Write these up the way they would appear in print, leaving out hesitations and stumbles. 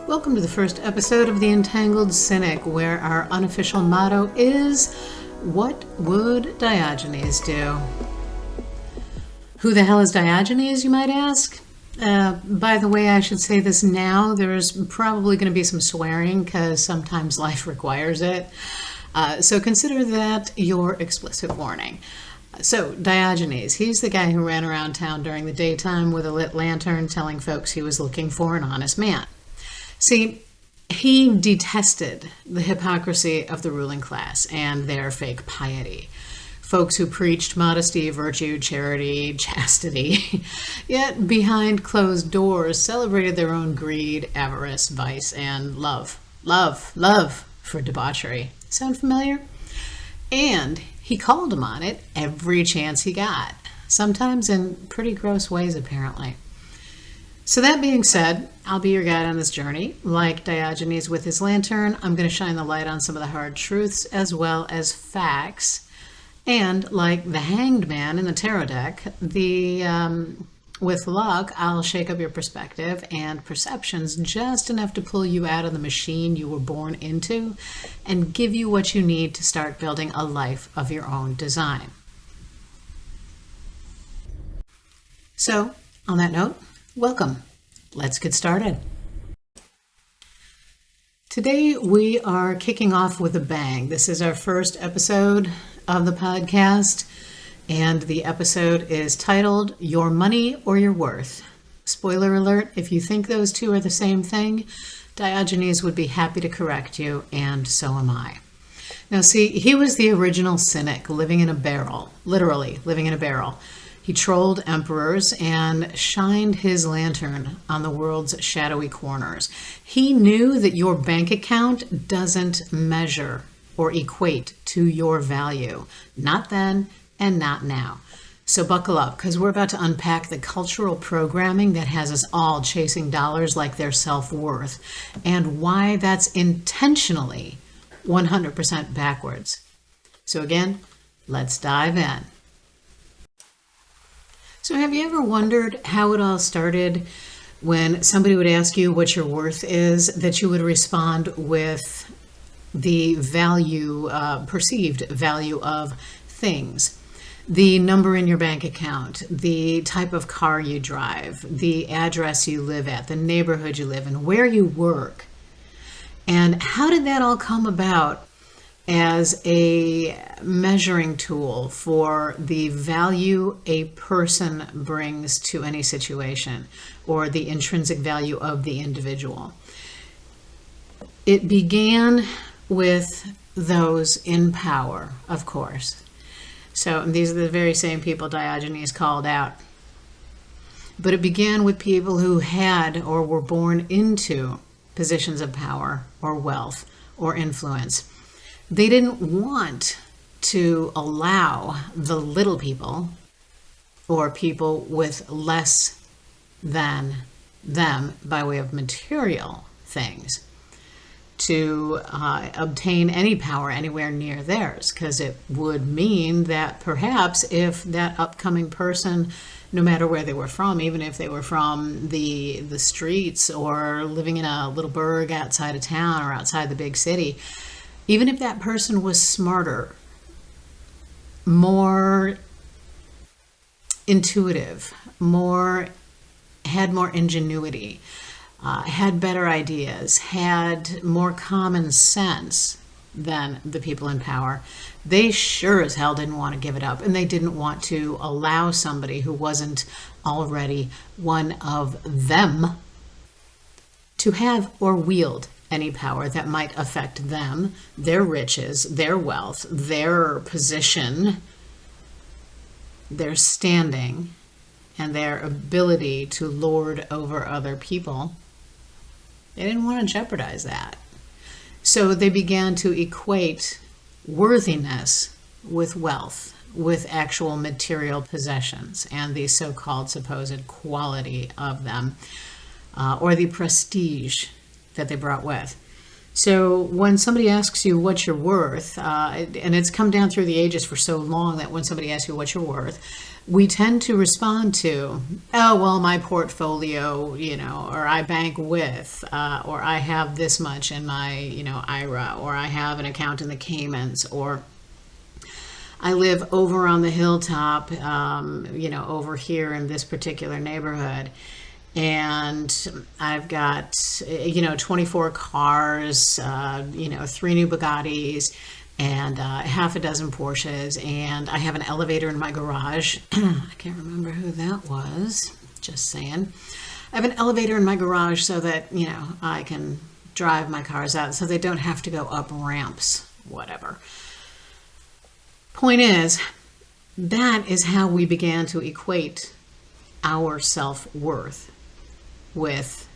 Welcome to the first episode of The Entangled Cynic, where our unofficial motto is, what would Diogenes do? Who the hell is Diogenes, you might ask? By the way, I should say this now. There's probably going to be some swearing because sometimes life requires it. So consider that your explicit warning. So Diogenes, he's the guy who ran around town during the daytime with a lit lantern telling folks he was looking for an honest man. See, he detested the hypocrisy of the ruling class and their fake piety. Folks who preached modesty, virtue, charity, chastity, yet behind closed doors celebrated their own greed, avarice, vice, and love for debauchery. Sound familiar? And he called him on it every chance he got, sometimes in pretty gross ways, apparently. So that being said, I'll be your guide on this journey. Like Diogenes with his lantern, I'm going to shine the light on some of the hard truths as well as facts. And like the Hanged Man in the tarot deck, with luck, I'll shake up your perspective and perceptions just enough to pull you out of the machine you were born into and give you what you need to start building a life of your own design. So, on that note, welcome. Let's get started. Today we are kicking off with a bang. This is our first episode of the podcast, and the episode is titled Your Money or Your Worth. Spoiler alert, if you think those two are the same thing, Diogenes would be happy to correct you, and so am I. Now see, he was the original cynic living in a barrel, literally living in a barrel. He trolled emperors and shined his lantern on the world's shadowy corners. He knew that your bank account doesn't measure or equate to your value. Not then and not now. So buckle up, because we're about to unpack the cultural programming that has us all chasing dollars like their self-worth, and why that's intentionally 100% backwards. So again, let's dive in. So have you ever wondered how it all started when somebody would ask you what your worth is, that you would respond with the value, perceived value of things? The number in your bank account, the type of car you drive, the address you live at, the neighborhood you live in, where you work. And how did that all come about as a measuring tool for the value a person brings to any situation, or the intrinsic value of the individual? It began with those in power, of course. So these are the very same people Diogenes called out. But it began with people who had or were born into positions of power or wealth or influence. They didn't want to allow the little people, or people with less than them by way of material things, to obtain any power anywhere near theirs, because it would mean that perhaps if that upcoming person, no matter where they were from, even if they were from the streets or living in a little burg outside of town or outside the big city, even if that person was smarter, more intuitive, had more ingenuity, had better ideas, had more common sense than the people in power, they sure as hell didn't want to give it up, and they didn't want to allow somebody who wasn't already one of them to have or wield any power that might affect them, their riches, their wealth, their position, their standing, and their ability to lord over other people. They didn't want to jeopardize that. So they began to equate worthiness with wealth, with actual material possessions and the so-called supposed quality of them, or the prestige that they brought with. So when somebody asks you what you're worth, and it's come down through the ages for so long that when somebody asks you what you're worth, we tend to respond to, oh, well, my portfolio, or I bank with, or I have this much in my, IRA, or I have an account in the Caymans, or I live over on the hilltop, over here in this particular neighborhood. And I've got, 24 cars, 3 new Bugattis, and half a dozen Porsches, and I have an elevator in my garage. I can't remember who that was, just saying. I have an elevator in my garage so that, I can drive my cars out so they don't have to go up ramps, whatever. Point is, that is how we began to equate our self-worth with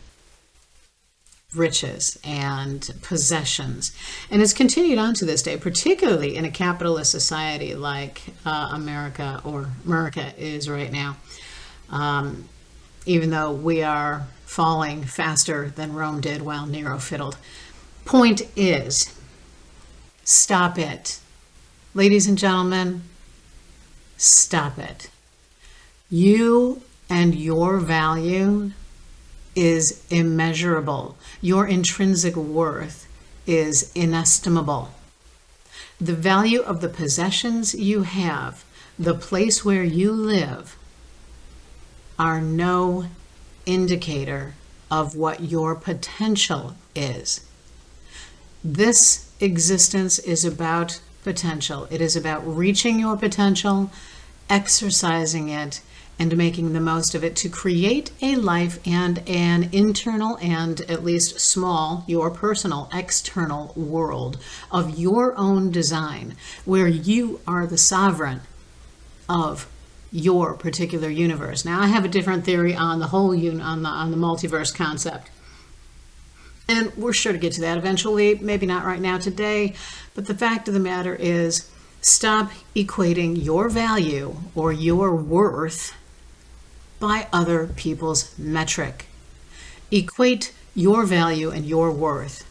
riches and possessions. And it's continued on to this day, particularly in a capitalist society like America is right now. Even though we are falling faster than Rome did while Nero fiddled. Point is, stop it. Ladies and gentlemen, stop it. You and your value is immeasurable. Your intrinsic worth is inestimable. The value of the possessions you have, the place where you live, are no indicator of what your potential is. This existence is about potential. It is about reaching your potential, exercising it, and making the most of it to create a life and an internal and at least small, your personal, external world of your own design, where you are the sovereign of your particular universe. Now, I have a different theory on the whole on the multiverse concept. And we're sure to get to that eventually, maybe not right now today, but the fact of the matter is, stop equating your value or your worth by other people's metric. Equate your value and your worth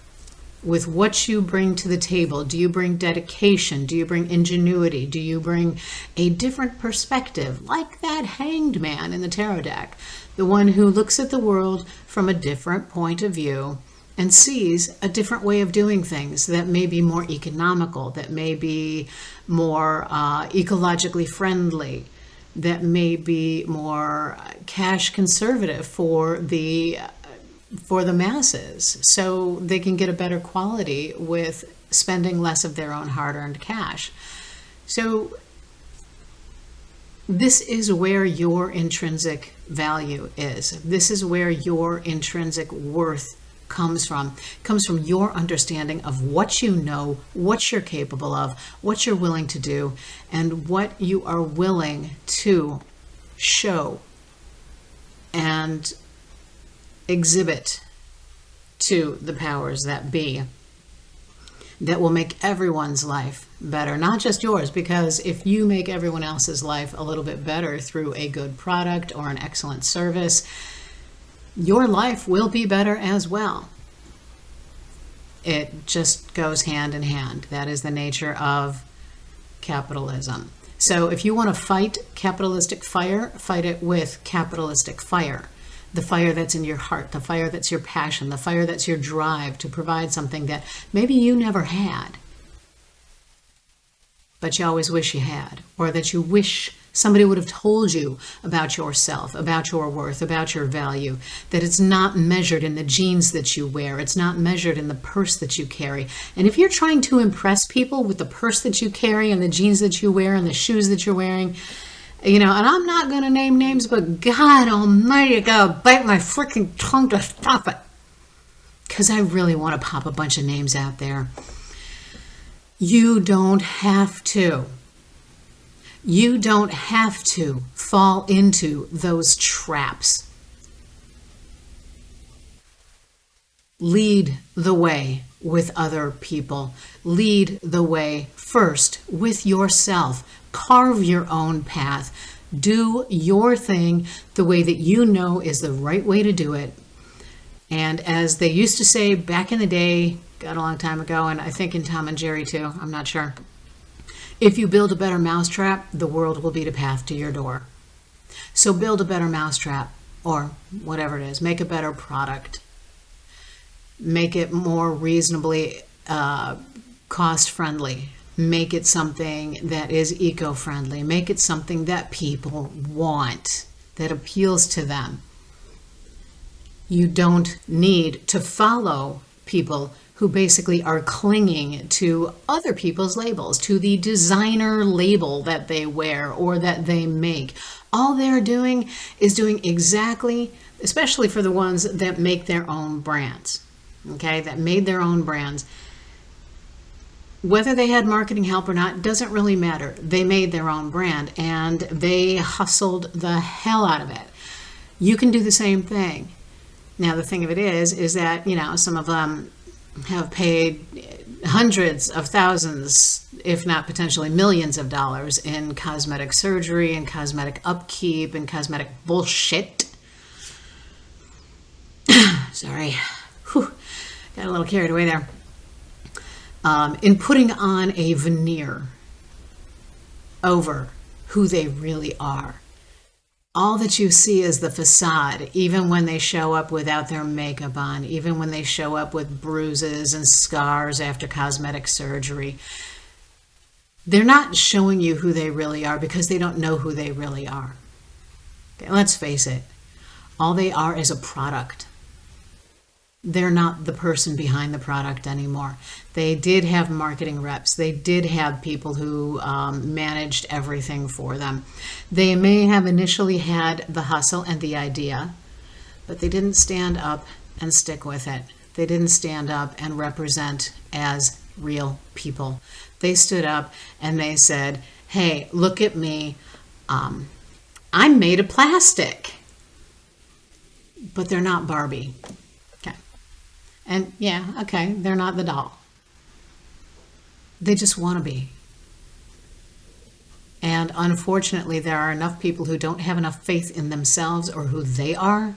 with what you bring to the table. Do you bring dedication? Do you bring ingenuity? Do you bring a different perspective, like that hanged man in the tarot deck, the one who looks at the world from a different point of view and sees a different way of doing things that may be more economical, that may be more ecologically friendly, that may be more cash conservative for the masses, so they can get a better quality with spending less of their own hard-earned cash. So this is where your intrinsic value is. This is where your intrinsic worth comes from. It comes from your understanding of what you know, what you're capable of, what you're willing to do, and what you are willing to show and exhibit to the powers that be, that will make everyone's life better, not just yours, because if you make everyone else's life a little bit better through a good product or an excellent service, your life will be better as well. It just goes hand in hand. That is the nature of capitalism. So if you want to fight capitalistic fire, fight it with capitalistic fire. The fire that's in your heart, the fire that's your passion, the fire that's your drive to provide something that maybe you never had, but you always wish you had, or that you wish somebody would have told you about yourself, about your worth, about your value, that it's not measured in the jeans that you wear, it's not measured in the purse that you carry. And if you're trying to impress people with the purse that you carry and the jeans that you wear and the shoes that you're wearing, and I'm not going to name names, but God almighty, I gotta bite my freaking tongue to stop it, because I really want to pop a bunch of names out there. You don't have to. You don't have to fall into those traps. Lead the way with other people. Lead the way first with yourself. Carve your own path. Do your thing the way that you know is the right way to do it. And as they used to say back in the day, got a long time ago, and I think in Tom and Jerry too, I'm not sure. If you build a better mousetrap, the world will beat a path to your door. So build a better mousetrap, or whatever it is. Make a better product. Make it more reasonably cost-friendly. Make it something that is eco-friendly. Make it something that people want, that appeals to them. You don't need to follow people who basically are clinging to other people's labels, to the designer label that they wear or that they make. All they're doing is doing exactly, especially for the ones that make their own brands, okay, that made their own brands. Whether they had marketing help or not doesn't really matter. They made their own brand and they hustled the hell out of it. You can do the same thing. Now, the thing of it is that, you know, some of them have paid hundreds of thousands, if not potentially millions of dollars in cosmetic surgery and cosmetic upkeep and cosmetic bullshit. Sorry. Whew. Got a little carried away there. In putting on a veneer over who they really are. All that you see is the facade, even when they show up without their makeup on, even when they show up with bruises and scars after cosmetic surgery. They're not showing you who they really are because they don't know who they really are. Okay, let's face it. All they are is a product. They're not the person behind the product anymore. They did have marketing reps. They did have people who managed everything for them. They may have initially had the hustle and the idea, but they didn't stand up and stick with it. They didn't stand up and represent as real people. They stood up and they said, hey, look at me. I'm made of plastic. But they're not Barbie. And yeah, okay, they're not the doll. They just want to be. And unfortunately, there are enough people who don't have enough faith in themselves or who they are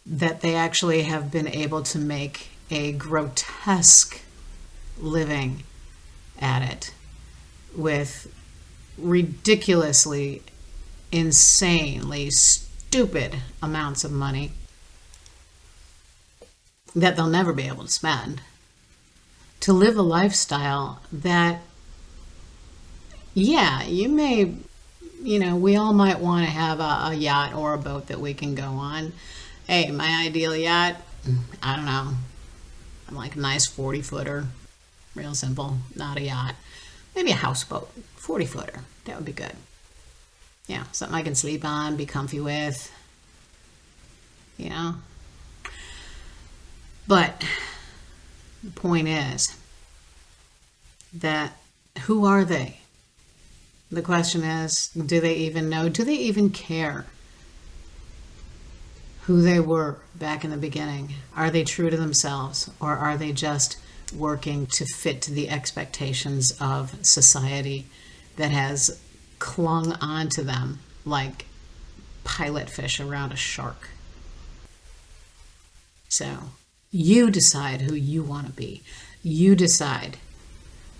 that they actually have been able to make a grotesque living at it with ridiculously, insanely stupid amounts of money that they'll never be able to spend, to live a lifestyle that, yeah, you may, you know, we all might want to have a yacht or a boat that we can go on. Hey, my ideal yacht, I don't know, I'm like a nice 40-footer, real simple, not a yacht. Maybe a houseboat, 40-footer, that would be good. Yeah, something I can sleep on, be comfy with, you know. But the point is that who are they? The question is, do they even know? Do they even care who they were back in the beginning? Are they true to themselves, or are they just working to fit to the expectations of society that has clung onto them like pilot fish around a shark? So you decide who you want to be. You decide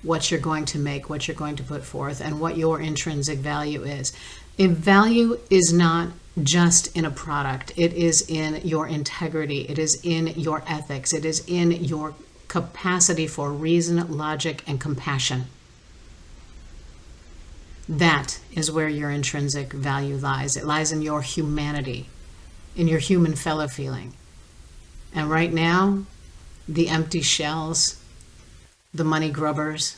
what you're going to make, what you're going to put forth, and what your intrinsic value is. If value is not just in a product, it is in your integrity, it is in your ethics, it is in your capacity for reason, logic, and compassion. That is where your intrinsic value lies. It lies in your humanity, in your human fellow feeling. And right now, the empty shells, the money grubbers,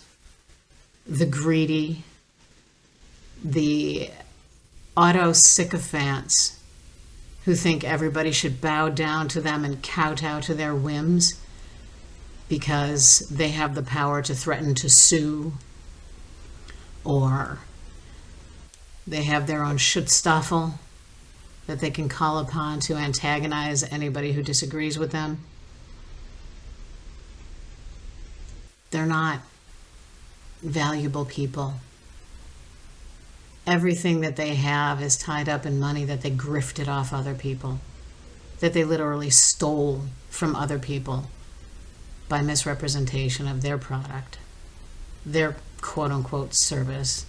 the greedy, the auto sycophants who think everybody should bow down to them and kowtow to their whims because they have the power to threaten to sue, or they have their own Schutzstaffel that they can call upon to antagonize anybody who disagrees with them. They're not valuable people. Everything that they have is tied up in money that they grifted off other people, that they literally stole from other people by misrepresentation of their product, their quote-unquote service.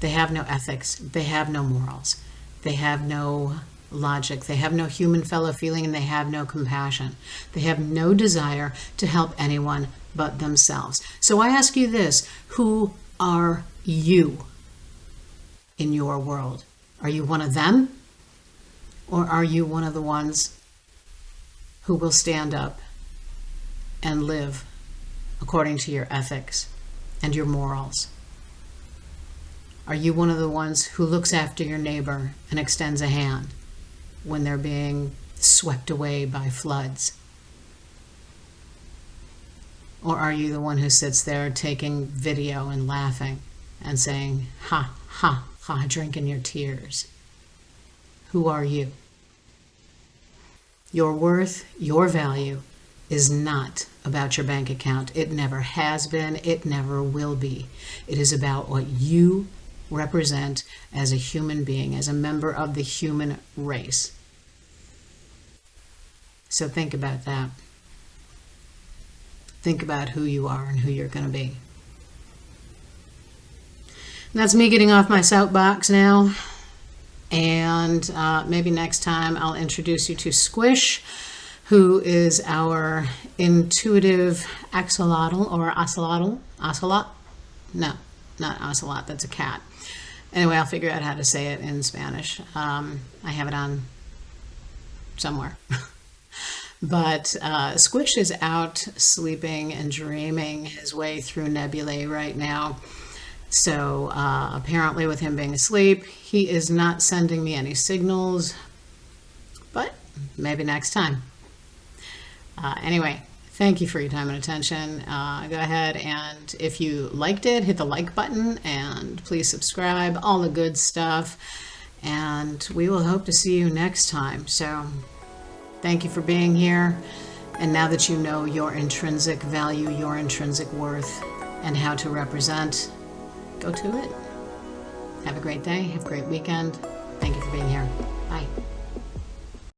They have no ethics. They have no morals. They have no logic. They have no human fellow feeling, and they have no compassion. They have no desire to help anyone but themselves. So I ask you this: who are you in your world? Are you one of them? Or are you one of the ones who will stand up and live according to your ethics and your morals? Are you one of the ones who looks after your neighbor and extends a hand when they're being swept away by floods? Or are you the one who sits there taking video and laughing and saying, ha, ha, ha, drinking your tears? Who are you? Your worth, your value is not about your bank account. It never has been. It never will be. It is about what you represent as a human being, as a member of the human race. So think about that. Think about who you are and who you're going to be. And that's me getting off my soapbox now. And maybe next time I'll introduce you to Squish, who is our intuitive axolotl or ocelotl. Ocelot? No, not ocelot. That's a cat. Anyway, I'll figure out how to say it in Spanish. I have it on somewhere. But Squish is out sleeping and dreaming his way through nebulae right now. So apparently with him being asleep, he is not sending me any signals, but maybe next time. Anyway, thank you for your time and attention. Go ahead and if you liked it, hit the like button and please subscribe, all the good stuff. And we will hope to see you next time. So thank you for being here. And now that you know your intrinsic value, your intrinsic worth, and how to represent, go to it. Have a great day. Have a great weekend. Thank you for being here. Bye.